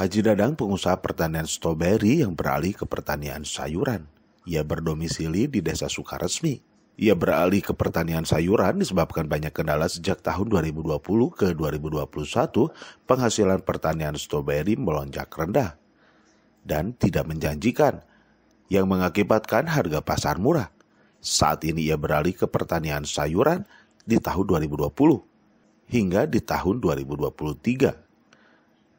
Haji Dadang pengusaha pertanian stroberi yang beralih ke pertanian sayuran. Ia berdomisili di Desa Sukaresmi. Ia beralih ke pertanian sayuran disebabkan banyak kendala sejak tahun 2020 ke 2021 penghasilan pertanian stroberi melonjak rendah dan tidak menjanjikan yang mengakibatkan harga pasar murah. Saat ini ia beralih ke pertanian sayuran di tahun 2020 hingga di tahun 2023.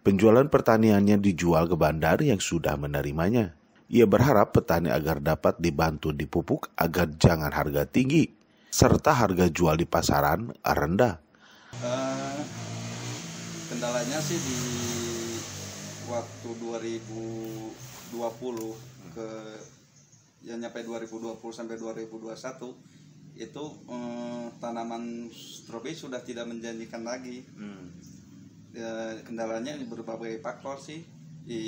Penjualan pertaniannya dijual ke bandar yang sudah menerimanya. Ia berharap petani agar dapat dibantu dipupuk agar jangan harga tinggi, serta harga jual di pasaran rendah. Kendalanya sih di waktu 2020 ke yang nyampe 2020 sampai 2021 itu tanaman stroberi sudah tidak menjanjikan lagi. Kendalanya berbagai faktor sih, di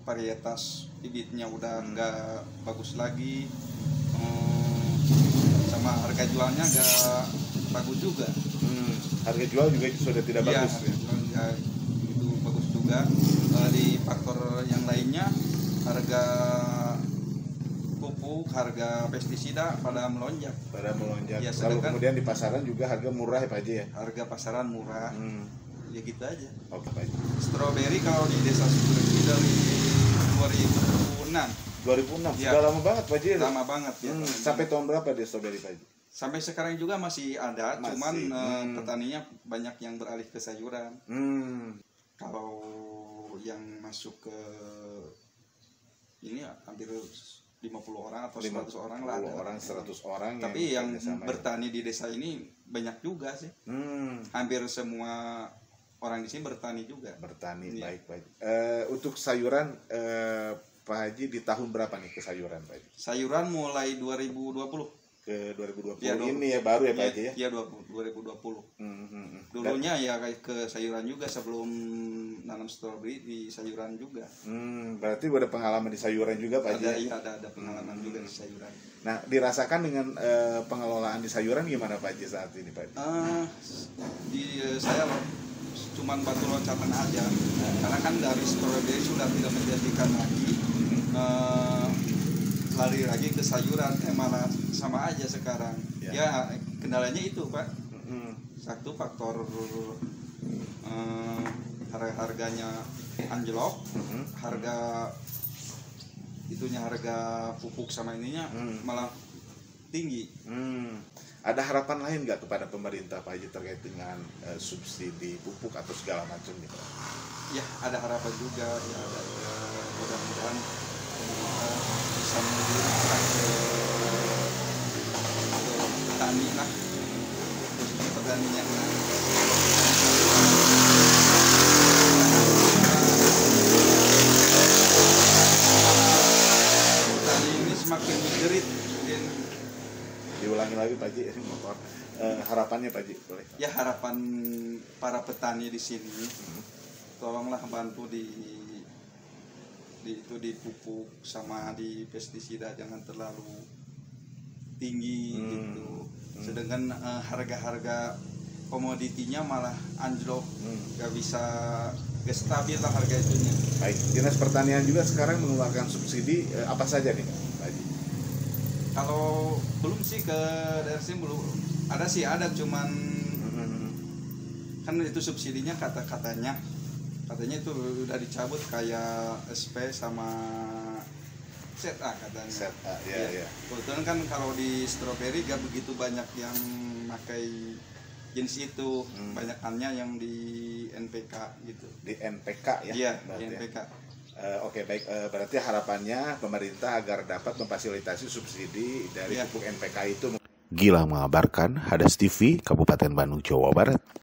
varietas bibitnya udah nggak bagus lagi, sama harga jualnya nggak bagus juga. Harga jual juga sudah tidak bagus ya? Itu bagus juga. Di faktor yang lainnya, harga pupuk, harga pestisida pada melonjak. Ya, lalu kemudian di pasaran juga harga murah ya Pak Haji ya? Harga pasaran murah. Ya gitu aja. Oke, Pak Haji. Stroberi kalau di Desa Sukaresmi dari 2006. 2006, ya. Sudah lama banget Pak Haji. Lama banget ya. Sampai tahun berapa di stroberi Pak Haji? Sampai sekarang juga masih ada, cuman petaninya banyak yang beralih ke sayuran. Kalau yang masuk ke ini hampir 50 orang atau 100 orang lah. 100 orang. Tapi yang bertani di desa ini banyak juga sih. Hampir semua orang di sini bertani juga. Bertani, ya. Baik. Untuk sayuran, Pak Haji di tahun berapa nih ke sayuran Pak Haji? Sayuran mulai 2020. Ke 2020 ya, ini ya baru ya Pak Haji ya? Iya 2020. Dulunya ya ke sayuran juga sebelum nanam stroberi di sayuran juga. Berarti udah pengalaman di sayuran juga Pak Haji? Ada pengalaman juga di sayuran. Nah, dirasakan dengan pengelolaan di sayuran gimana Pak Haji saat ini Pak Haji? Saya cuman batu loncatan aja, karena kan dari stroberi sudah tidak menjadikan lagi. Lari lagi ke sayuran, malah sama aja sekarang. Ya kendalanya itu Pak. Satu faktor harganya anjlok, harga pupuk sama ininya malah tinggi. Ada harapan lain nggak kepada pemerintah Pak Haji terkait dengan subsidi pupuk atau segala macam gitu? Ya ada harapan juga ya, mudah-mudahan bisa menunjukkan ke petani lah, khususnya petani yang petani ini semakin menjerit. Diulangi lagi Pak Haji, harapannya Pak Haji boleh? Ya harapan para petani di sini, tolonglah bantu di pupuk sama di pestisida jangan terlalu tinggi gitu. Sedangkan harga-harga komoditinya malah anjlok, gak stabil lah harga itunya. Baik, Dinas Pertanian juga sekarang mengeluarkan subsidi apa saja nih Pak Haji? Kalau belum sih ke daerah sini belum ada cuman kan itu subsidinya katanya itu udah dicabut kayak SP sama ZA katanya. ZA, ya. Kebetulan kan kalau di stroberi gak begitu banyak yang pakai jenis itu, banyakannya yang di NPK gitu. Di NPK ya? Iya, di NPK. Oke, baik. Berarti harapannya pemerintah agar dapat memfasilitasi subsidi dari pupuk NPK itu. Gilang mengabarkan, Hadas TV, Kabupaten Bandung, Jawa Barat.